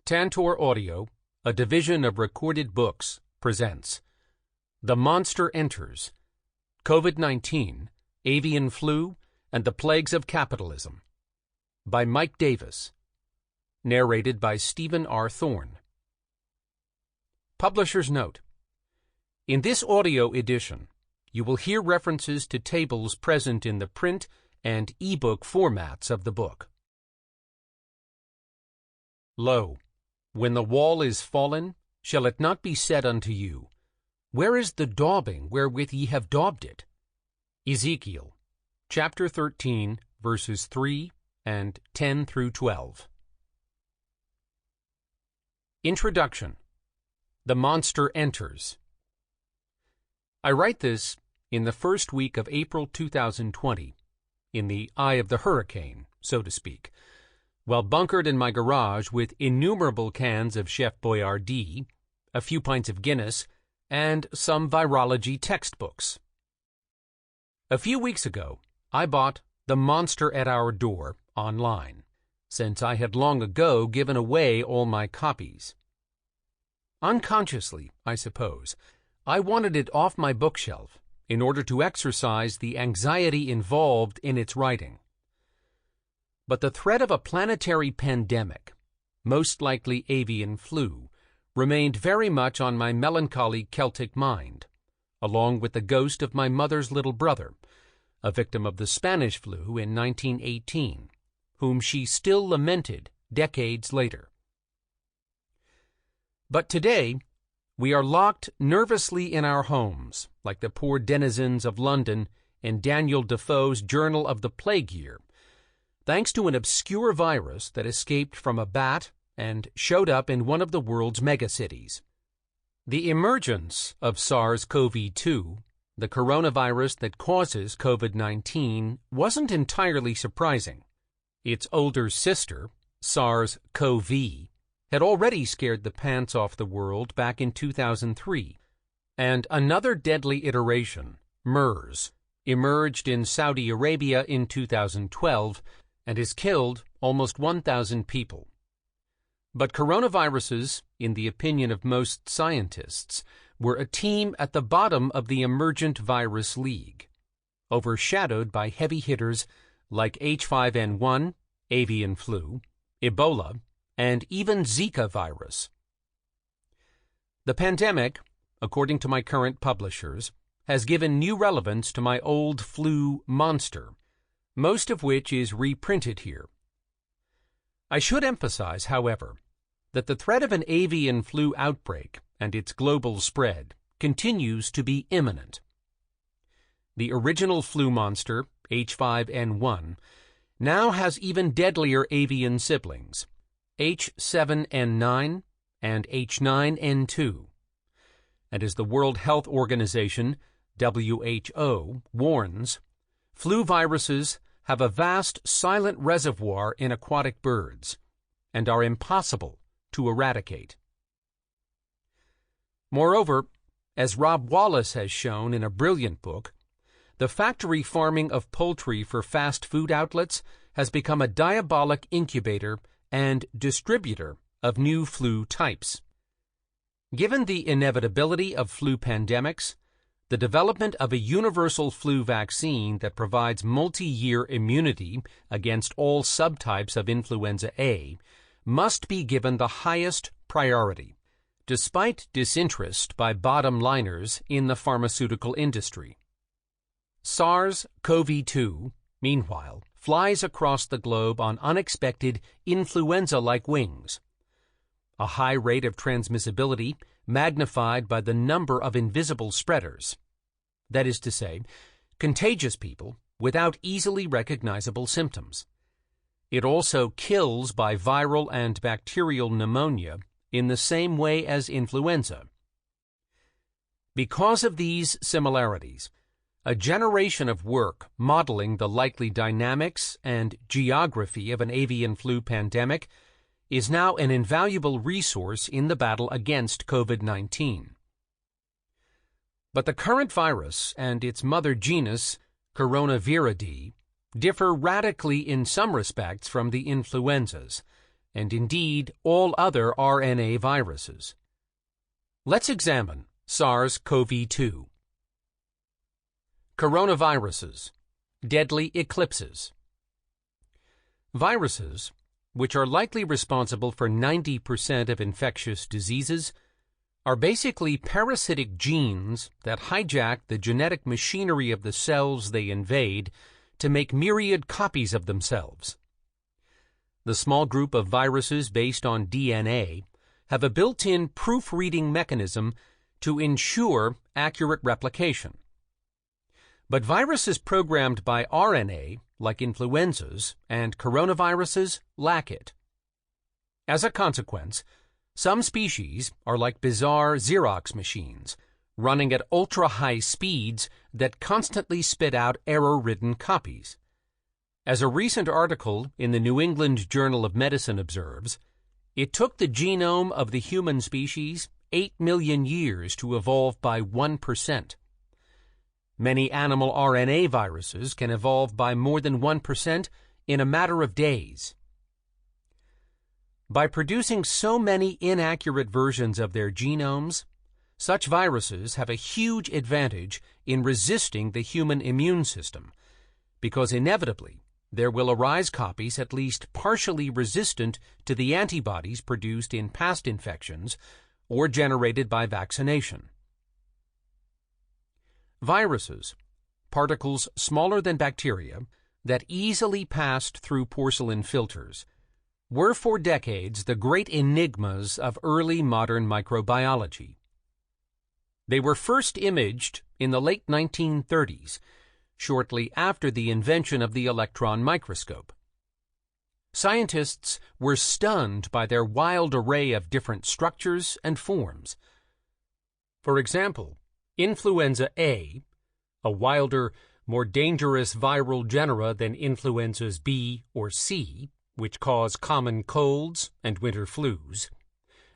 Tantor Audio, a division of Recorded Books, presents The Monster Enters, COVID-19, Avian Flu, and the Plagues of Capitalism, by Mike Davis, narrated by Stephen R. Thorne. Publisher's Note: in this audio edition, you will hear references to tables present in the print and e-book formats of the book. Lo, when the wall is fallen, shall it not be said unto you, where is the daubing wherewith ye have daubed it? Ezekiel, chapter 13, verses 3 and 10 through 12. Introduction. The Monster Enters. I write this in the first week of April 2020, in the eye of the hurricane, so to speak, while bunkered in my garage with innumerable cans of Chef Boyardee, a few pints of Guinness, and some virology textbooks. A few weeks ago, I bought The Monster at Our Door online, since I had long ago given away all my copies. Unconsciously, I suppose, I wanted it off my bookshelf in order to exercise the anxiety involved in its writing. But the threat of a planetary pandemic, most likely avian flu, remained very much on my melancholy Celtic mind, along with the ghost of my mother's little brother, a victim of the Spanish flu in 1918, whom she still lamented decades later. But today, we are locked nervously in our homes, like the poor denizens of London in Daniel Defoe's Journal of the Plague Year, thanks to an obscure virus that escaped from a bat and showed up in one of the world's megacities. The emergence of SARS-CoV-2, the coronavirus that causes COVID-19, wasn't entirely surprising. Its older sister, SARS-CoV, had already scared the pants off the world back in 2003, and another deadly iteration, MERS, emerged in Saudi Arabia in 2012 and has killed almost 1,000 people. But coronaviruses, in the opinion of most scientists, were a team at the bottom of the emergent virus league, overshadowed by heavy hitters like H5N1, avian flu, Ebola, and even Zika virus. The pandemic, according to my current publishers, has given new relevance to my old flu monster, most of which is reprinted here. I should emphasize, however, that the threat of an avian flu outbreak and its global spread continues to be imminent. The original flu monster, H5N1, now has even deadlier avian siblings, H7N9 and H9N2. And as the World Health Organization, WHO, warns, flu viruses have a vast silent reservoir in aquatic birds and are impossible to eradicate. Moreover, as Rob Wallace has shown in a brilliant book, the factory farming of poultry for fast food outlets has become a diabolic incubator and distributor of new flu types. Given the inevitability of flu pandemics, the development of a universal flu vaccine that provides multi-year immunity against all subtypes of influenza A must be given the highest priority, despite disinterest by bottom-liners in the pharmaceutical industry. SARS-CoV-2, meanwhile, flies across the globe on unexpected influenza-like wings. A high rate of transmissibility magnified by the number of invisible spreaders. That is to say, contagious people without easily recognizable symptoms. It also kills by viral and bacterial pneumonia in the same way as influenza. Because of these similarities, a generation of work modeling the likely dynamics and geography of an avian flu pandemic is now an invaluable resource in the battle against COVID-19. But the current virus and its mother genus, Coronaviridae, differ radically in some respects from the influenzas, and indeed all other RNA viruses. Let's examine SARS-CoV-2. Coronaviruses, deadly eclipses. Viruses, which are likely responsible for 90% of infectious diseases, are basically parasitic genes that hijack the genetic machinery of the cells they invade to make myriad copies of themselves. The small group of viruses based on DNA have a built-in proofreading mechanism to ensure accurate replication. But viruses programmed by RNA, like influenzas and coronaviruses, lack it. As a consequence, some species are like bizarre Xerox machines, running at ultra-high speeds that constantly spit out error-ridden copies. As a recent article in the New England Journal of Medicine observes, it took the genome of the human species 8 million years to evolve by 1%. Many animal RNA viruses can evolve by more than 1% in a matter of days. By producing so many inaccurate versions of their genomes, such viruses have a huge advantage in resisting the human immune system, because inevitably there will arise copies at least partially resistant to the antibodies produced in past infections or generated by vaccination. Viruses, particles smaller than bacteria that easily passed through porcelain filters, were for decades the great enigmas of early modern microbiology. They were first imaged in the late 1930s, shortly after the invention of the electron microscope. Scientists were stunned by their wild array of different structures and forms. For example, influenza A, a wilder, more dangerous viral genera than influenzas B or C, which cause common colds and winter flus,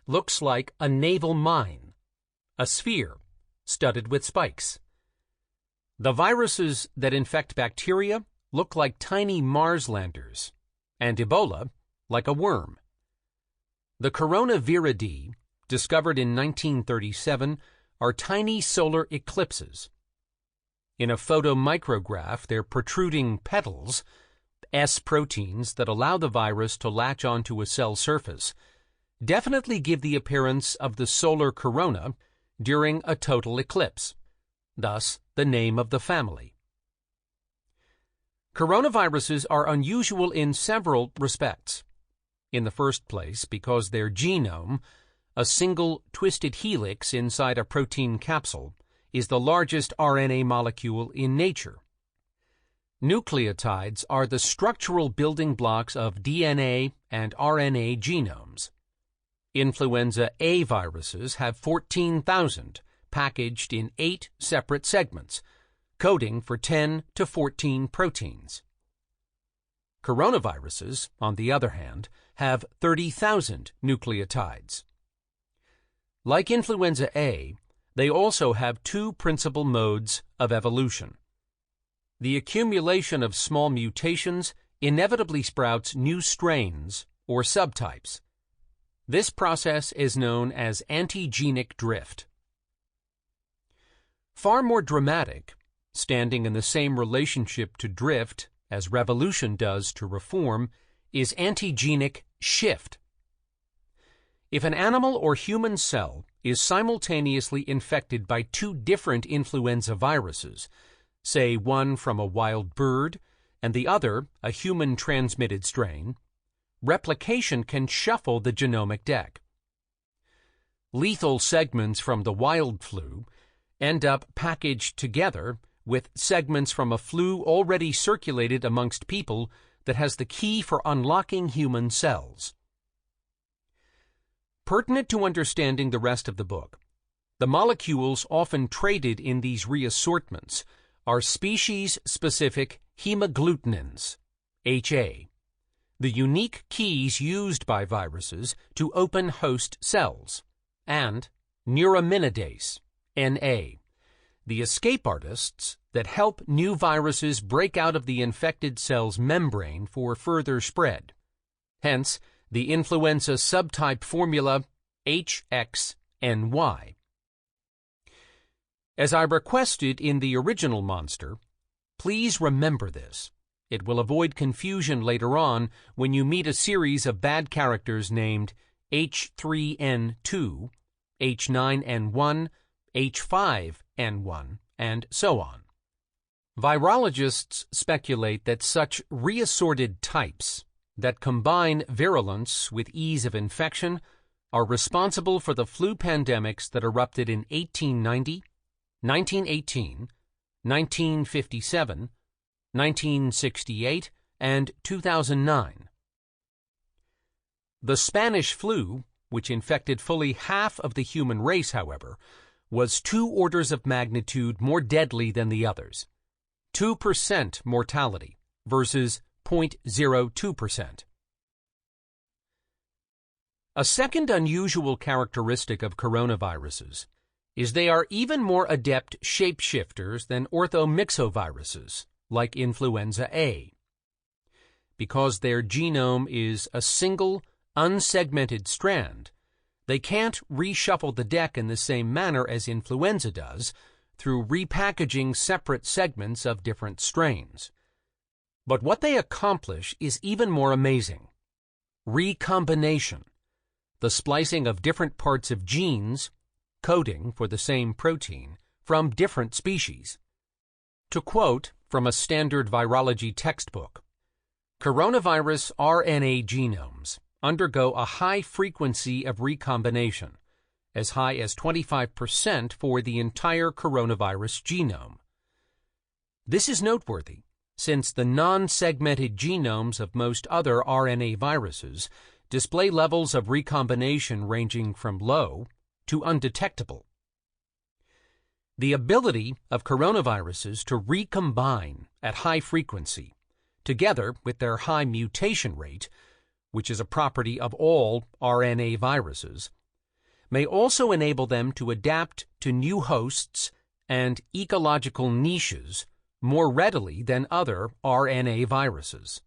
looks like a naval mine, a sphere studded with spikes. The viruses that infect bacteria look like tiny Marslanders, and Ebola like a worm. The coronaviridae, discovered in 1937, are tiny solar eclipses. In a photomicrograph, their protruding petals, S proteins that allow the virus to latch onto a cell surface, definitely give the appearance of the solar corona during a total eclipse, thus the name of the family. Coronaviruses are unusual in several respects. In the first place, because their genome, a single twisted helix inside a protein capsule, is the largest RNA molecule in nature. Nucleotides are the structural building blocks of DNA and RNA genomes. Influenza A viruses have 14,000 packaged in 8 separate segments, coding for 10 to 14 proteins. Coronaviruses, on the other hand, have 30,000 nucleotides. Like influenza A, they also have 2 principal modes of evolution. The accumulation of small mutations inevitably sprouts new strains or subtypes. This process is known as antigenic drift. Far more dramatic, standing in the same relationship to drift as revolution does to reform, is antigenic shift. If an animal or human cell is simultaneously infected by 2 different influenza viruses, say one from a wild bird and the other a human-transmitted strain, replication can shuffle the genomic deck. Lethal segments from the wild flu end up packaged together with segments from a flu already circulated amongst people that has the key for unlocking human cells. Pertinent to understanding the rest of the book, the molecules often traded in these reassortments are species-specific hemagglutinins, HA, the unique keys used by viruses to open host cells, and neuraminidase, NA, the escape artists that help new viruses break out of the infected cell's membrane for further spread. Hence, the influenza subtype formula HXNY. As I requested in the original monster, please remember this. It will avoid confusion later on when you meet a series of bad characters named H3N2, H9N1, H5N1, and so on. Virologists speculate that such reassorted types that combine virulence with ease of infection are responsible for the flu pandemics that erupted in 1890, 1918, 1957, 1968, and 2009. The Spanish flu, which infected fully half of the human race, however, was 2 orders of magnitude more deadly than the others. 2% mortality versus 0.02%. A second unusual characteristic of coronaviruses is they are even more adept shapeshifters than orthomyxoviruses, like influenza A. Because their genome is a single, unsegmented strand, they can't reshuffle the deck in the same manner as influenza does, through repackaging separate segments of different strains. But what they accomplish is even more amazing. Recombination, the splicing of different parts of genes, coding for the same protein, from different species. To quote from a standard virology textbook, coronavirus RNA genomes undergo a high frequency of recombination, as high as 25% for the entire coronavirus genome. This is noteworthy, since the non-segmented genomes of most other RNA viruses display levels of recombination ranging from low to undetectable. The ability of coronaviruses to recombine at high frequency, together with their high mutation rate, which is a property of all RNA viruses, may also enable them to adapt to new hosts and ecological niches more readily than other RNA viruses.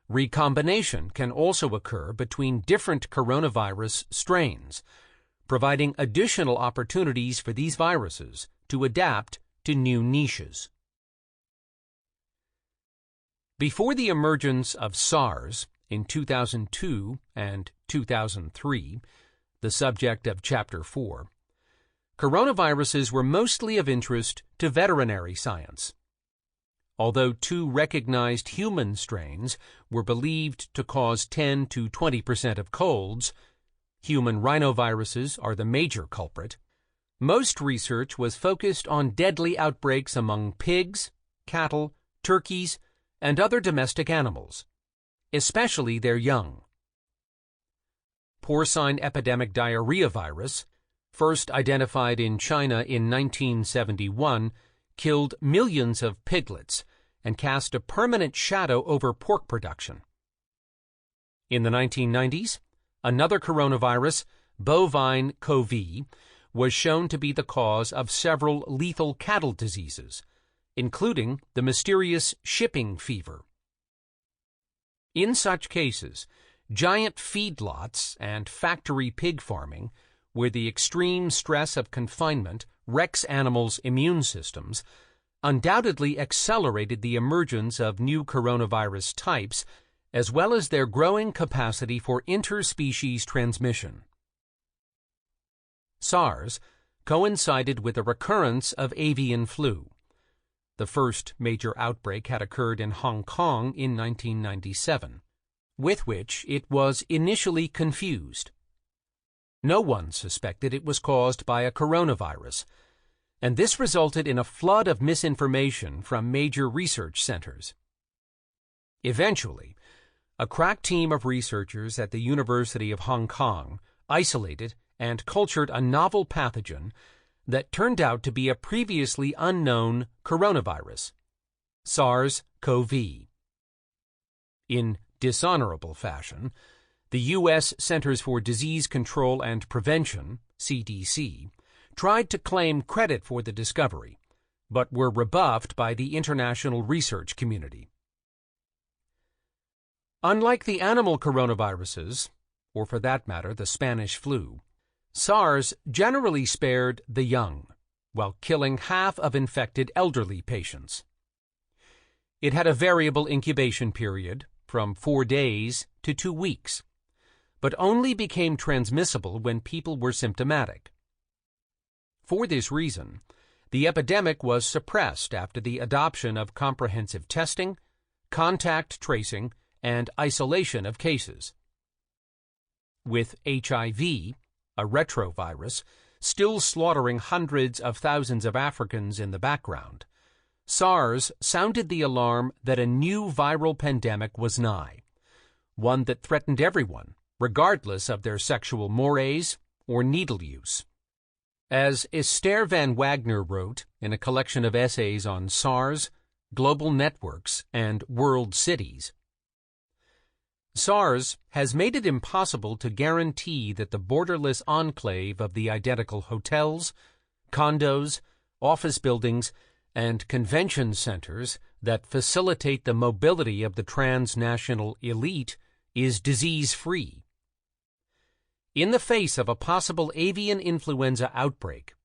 Recombination can also occur between different coronavirus strains, providing additional opportunities for these viruses to adapt to new niches. Before the emergence of SARS in 2002 and 2003, the subject of Chapter 4, coronaviruses were mostly of interest to veterinary science. Although 2 recognized human strains were believed to cause 10 to 20% of colds, human rhinoviruses are the major culprit, most research was focused on deadly outbreaks among pigs, cattle, turkeys, and other domestic animals, especially their young. Porcine epidemic diarrhea virus, first identified in China in 1971, killed millions of piglets and cast a permanent shadow over pork production. In the 1990s, another coronavirus, bovine COVID, was shown to be the cause of several lethal cattle diseases, including the mysterious shipping fever. In such cases, giant feedlots and factory pig farming, where the extreme stress of confinement wrecks animals' immune systems, undoubtedly accelerated the emergence of new coronavirus types, as well as their growing capacity for interspecies transmission. SARS coincided with a recurrence of avian flu. The first major outbreak had occurred in Hong Kong in 1997, with which it was initially confused. No one suspected it was caused by a coronavirus, and this resulted in a flood of misinformation from major research centers. Eventually, a crack team of researchers at the University of Hong Kong isolated and cultured a novel pathogen that turned out to be a previously unknown coronavirus, SARS-CoV. In dishonorable fashion, the U.S. Centers for Disease Control and Prevention, CDC, tried to claim credit for the discovery, but were rebuffed by the international research community. Unlike the animal coronaviruses, or for that matter the Spanish flu, SARS generally spared the young, while killing half of infected elderly patients. It had a variable incubation period, from 4 days to 2 weeks, but only became transmissible when people were symptomatic. For this reason, the epidemic was suppressed after the adoption of comprehensive testing, contact tracing, and isolation of cases. With HIV, a retrovirus, still slaughtering hundreds of thousands of Africans in the background, SARS sounded the alarm that a new viral pandemic was nigh, one that threatened everyone, regardless of their sexual mores or needle use. As Esther Van Wagner wrote in a collection of essays on SARS, global networks, and world cities, SARS has made it impossible to guarantee that the borderless enclave of the identical hotels, condos, office buildings, and convention centers that facilitate the mobility of the transnational elite is disease-free. In the face of a possible avian influenza outbreak,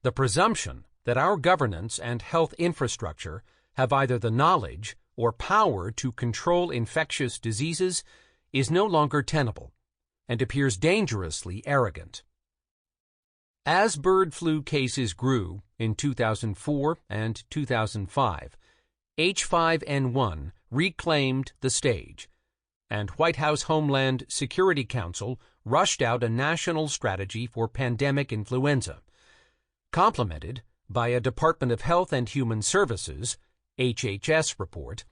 the presumption that our governance and health infrastructure have either the knowledge or power to control infectious diseases is no longer tenable and appears dangerously arrogant. As bird flu cases grew in 2004 and 2005, H5N1 reclaimed the stage, and White House Homeland Security Council rushed out a national strategy for pandemic influenza, complemented by a Department of Health and Human Services HHS report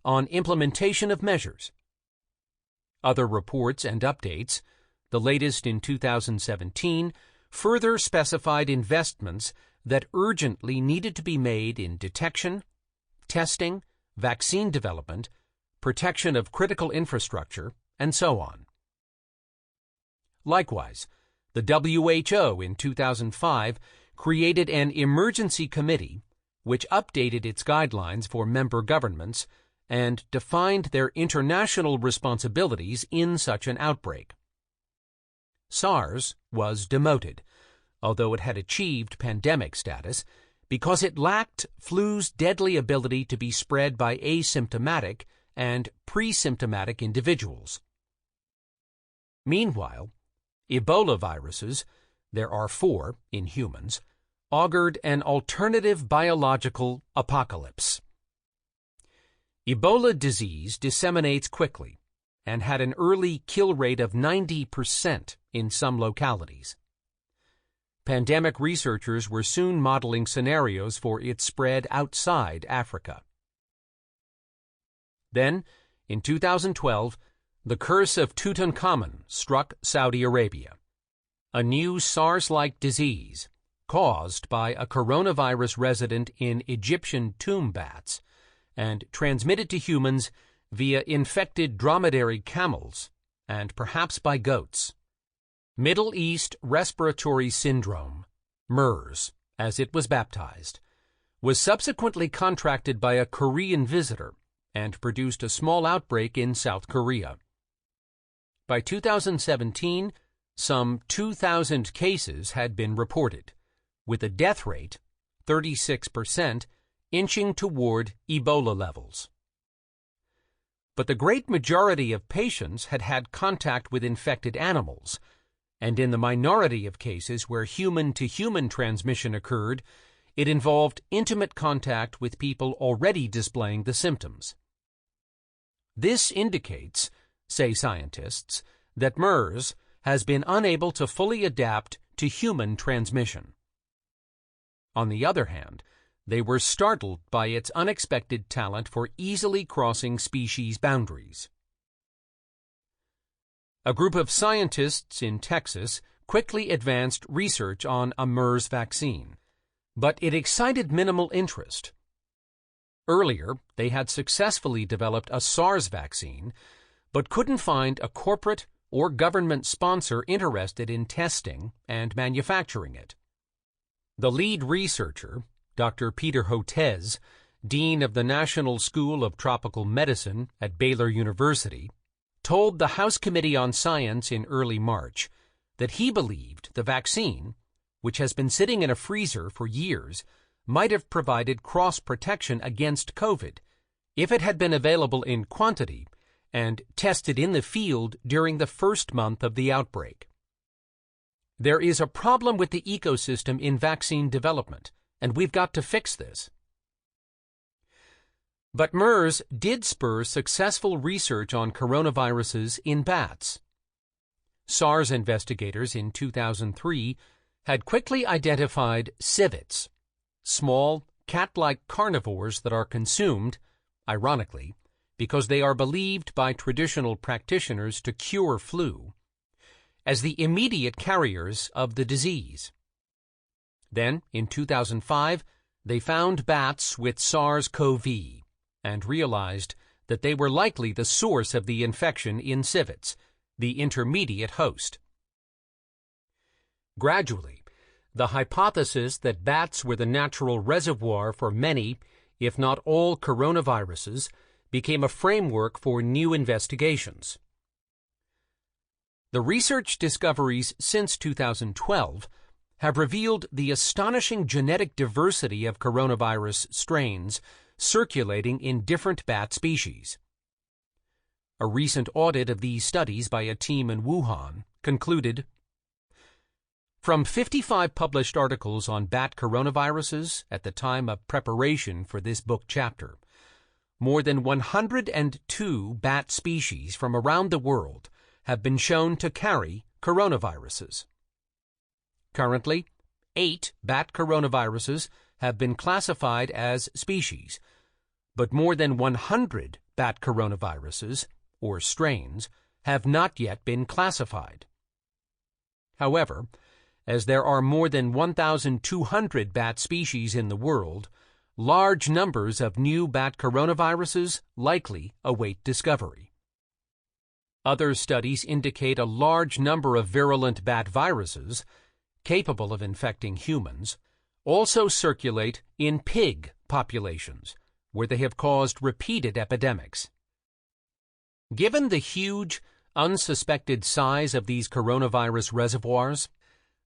on implementation of measures. Other reports and updates, the latest in 2017, further specified investments that urgently needed to be made in detection, testing, vaccine development, protection of critical infrastructure, and so on. Likewise, the WHO in 2005 created an emergency committee which updated its guidelines for member governments and defined their international responsibilities in such an outbreak. SARS was demoted, although it had achieved pandemic status, because it lacked flu's deadly ability to be spread by asymptomatic and pre-symptomatic individuals. Meanwhile, Ebola viruses, there are 4 in humans, augured an alternative biological apocalypse. Ebola disease disseminates quickly and had an early kill rate of 90% in some localities. Pandemic researchers were soon modeling scenarios for its spread outside Africa. Then, in 2012, the curse of Tutankhamun struck Saudi Arabia, a new SARS-like disease caused by a coronavirus resident in Egyptian tomb bats and transmitted to humans via infected dromedary camels and perhaps by goats. Middle East Respiratory Syndrome, MERS, as it was baptized, was subsequently contracted by a Korean visitor and produced a small outbreak in South Korea. By 2017, some 2,000 cases had been reported, with a death rate, 36%, inching toward Ebola levels. But the great majority of patients had had contact with infected animals, and in the minority of cases where human-to-human transmission occurred, it involved intimate contact with people already displaying the symptoms. This indicates, say scientists, that MERS has been unable to fully adapt to human transmission. On the other hand, they were startled by its unexpected talent for easily crossing species boundaries. A group of scientists in Texas quickly advanced research on a MERS vaccine, but it excited minimal interest. Earlier, they had successfully developed a SARS vaccine, but couldn't find a corporate or government sponsor interested in testing and manufacturing it. The lead researcher, Dr. Peter Hotez, dean of the National School of Tropical Medicine at Baylor University, told the House Committee on Science in early March that he believed the vaccine, which has been sitting in a freezer for years, might have provided cross-protection against COVID if it had been available in quantity and tested in the field during the first month of the outbreak. There is a problem with the ecosystem in vaccine development, and we've got to fix this. But MERS did spur successful research on coronaviruses in bats. SARS investigators in 2003 had quickly identified civets, small, cat-like carnivores that are consumed, ironically, because they are believed by traditional practitioners to cure flu, as the immediate carriers of the disease. Then, in 2005, they found bats with SARS-CoV and realized that they were likely the source of the infection in civets, the intermediate host. Gradually, the hypothesis that bats were the natural reservoir for many, if not all, coronaviruses became a framework for new investigations. The research discoveries since 2012 have revealed the astonishing genetic diversity of coronavirus strains circulating in different bat species. A recent audit of these studies by a team in Wuhan concluded, from 55 published articles on bat coronaviruses at the time of preparation for this book chapter, more than 102 bat species from around the world have been shown to carry coronaviruses. Currently, 8 bat coronaviruses have been classified as species, but more than 100 bat coronaviruses, or strains, have not yet been classified. However, as there are more than 1,200 bat species in the world, large numbers of new bat coronaviruses likely await discovery. Other studies indicate a large number of virulent bat viruses, capable of infecting humans, also circulate in pig populations, where they have caused repeated epidemics. Given the huge, unsuspected size of these coronavirus reservoirs,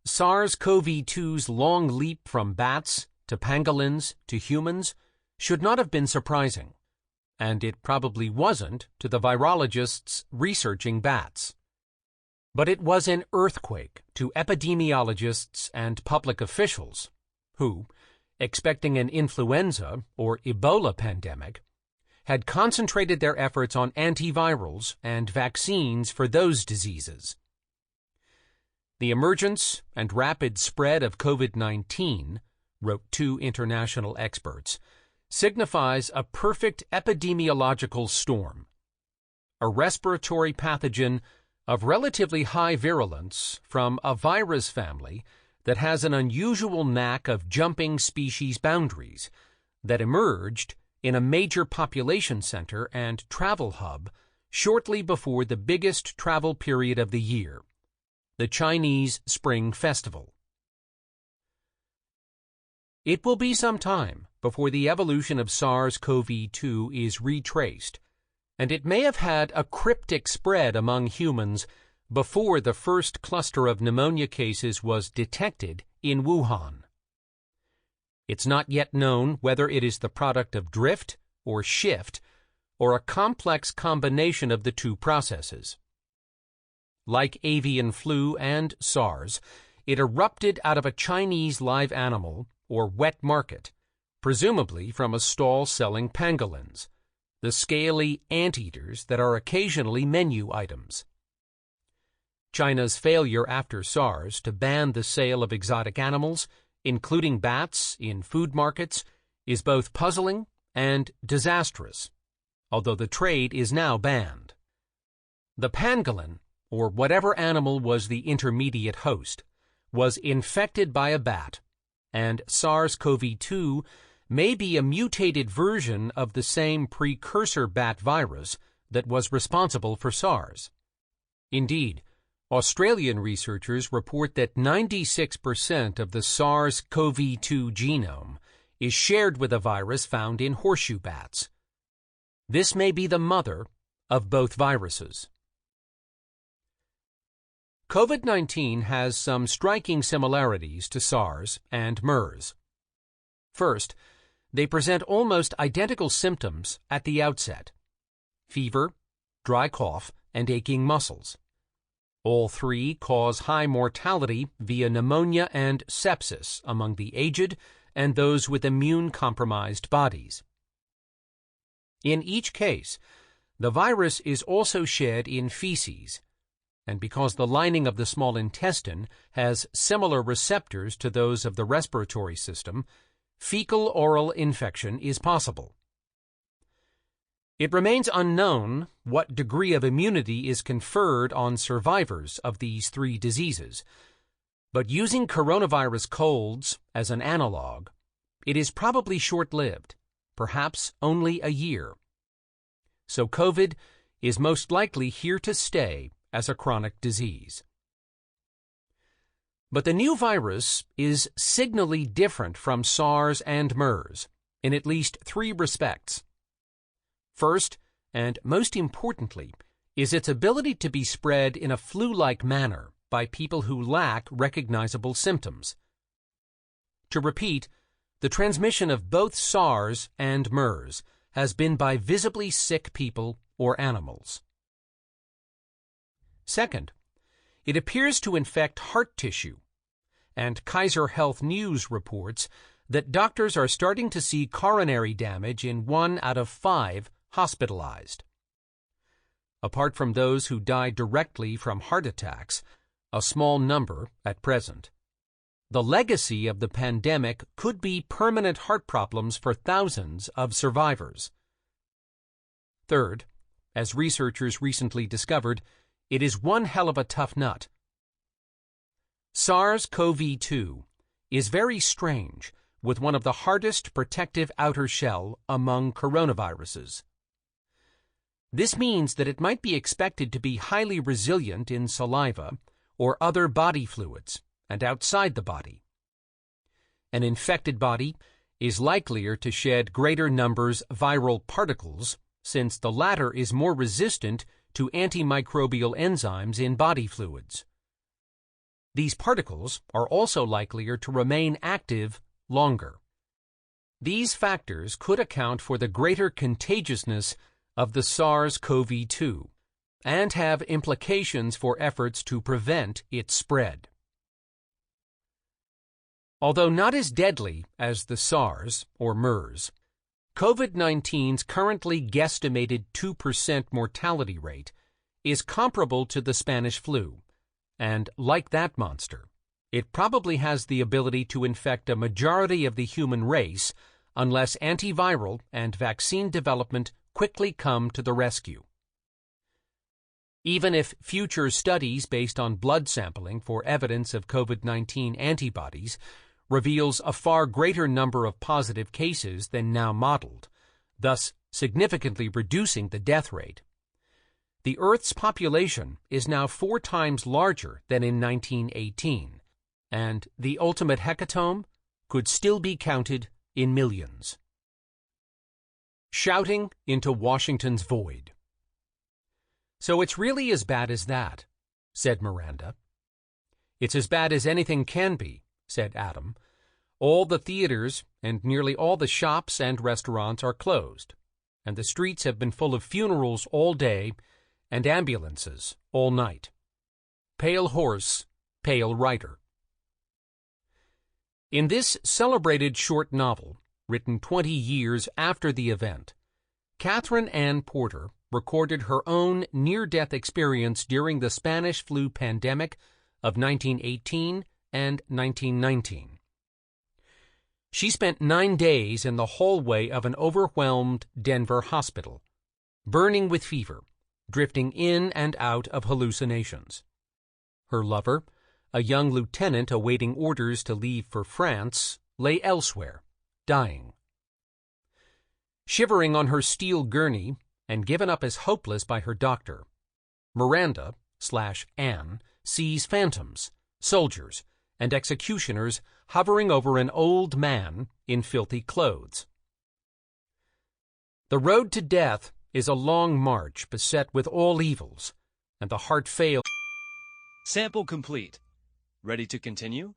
SARS-CoV-2's long leap from bats to pangolins to humans should not have been surprising, and it probably wasn't to the virologists researching bats. But it was an earthquake to epidemiologists and public officials who, expecting an influenza or Ebola pandemic, had concentrated their efforts on antivirals and vaccines for those diseases. The emergence and rapid spread of COVID-19, wrote 2 international experts, signifies a perfect epidemiological storm, a respiratory pathogen of relatively high virulence from a virus family that has an unusual knack of jumping species boundaries that emerged in a major population center and travel hub shortly before the biggest travel period of the year, the Chinese Spring Festival. It will be some time before the evolution of SARS-CoV-2 is retraced, and it may have had a cryptic spread among humans before the first cluster of pneumonia cases was detected in Wuhan. It's not yet known whether it is the product of drift or shift or a complex combination of the two processes. Like avian flu and SARS, it erupted out of a Chinese live animal or wet market, presumably from a stall selling pangolins, the scaly anteaters that are occasionally menu items. China's failure after SARS to ban the sale of exotic animals, including bats, in food markets, is both puzzling and disastrous, although the trade is now banned. The pangolin, or whatever animal was the intermediate host, was infected by a bat, and SARS-CoV-2 may be a mutated version of the same precursor bat virus that was responsible for SARS. Indeed, Australian researchers report that 96% of the SARS-CoV-2 genome is shared with a virus found in horseshoe bats. This may be the mother of both viruses. COVID-19 has some striking similarities to SARS and MERS. First, they present almost identical symptoms at the outset: fever, dry cough, and aching muscles. All three cause high mortality via pneumonia and sepsis among the aged and those with immune-compromised bodies. In each case, the virus is also shed in feces, and because the lining of the small intestine has similar receptors to those of the respiratory system, fecal-oral infection is possible. It remains unknown what degree of immunity is conferred on survivors of these three diseases, but using coronavirus colds as an analog, it is probably short-lived, perhaps only a year. So COVID is most likely here to stay as a chronic disease. But the new virus is signally different from SARS and MERS in at least three respects. First, and most importantly, is its ability to be spread in a flu-like manner by people who lack recognizable symptoms. To repeat, the transmission of both SARS and MERS has been by visibly sick people or animals. Second, it appears to infect heart tissue, and Kaiser Health News reports that doctors are starting to see coronary damage in 1 out of 5 hospitalized. Apart from those who die directly from heart attacks, a small number at present, the legacy of the pandemic could be permanent heart problems for thousands of survivors. Third, as researchers recently discovered, it is one hell of a tough nut. SARS-CoV-2 is very strange, with one of the hardest protective outer shell among coronaviruses. This means that it might be expected to be highly resilient in saliva or other body fluids and outside the body. An infected body is likelier to shed greater numbers of viral particles, since the latter is more resistant to antimicrobial enzymes in body fluids. These particles are also likelier to remain active longer. These factors could account for the greater contagiousness of the SARS-CoV-2 and have implications for efforts to prevent its spread. Although not as deadly as the SARS or MERS, COVID-19's currently guesstimated 2% mortality rate is comparable to the Spanish flu, and like that monster, it probably has the ability to infect a majority of the human race unless antiviral and vaccine development quickly come to the rescue. Even if future studies based on blood sampling for evidence of COVID-19 antibodies reveals a far greater number of positive cases than now modeled, thus significantly reducing the death rate, the Earth's population is now 4 times larger than in 1918, and the ultimate hecatomb could still be counted in millions. Shouting into Washington's void. "So it's really as bad as that," said Miranda. "It's as bad as anything can be," said Adam. "All the theaters and nearly all the shops and restaurants are closed, and the streets have been full of funerals all day and ambulances all night. Pale horse, pale rider." In this celebrated short novel, written 20 years after the event, Catherine Ann Porter recorded her own near-death experience during the Spanish flu pandemic of 1918 and 1919. She spent 9 days in the hallway of an overwhelmed Denver hospital, burning with fever, drifting in and out of hallucinations. Her lover, a young lieutenant awaiting orders to leave for France, lay elsewhere, dying. Shivering on her steel gurney and given up as hopeless by her doctor, Miranda/Anne sees phantoms, soldiers, and executioners hovering over an old man in filthy clothes. The road to death is a long march beset with all evils, and the heart fails. Sample complete. Ready to continue?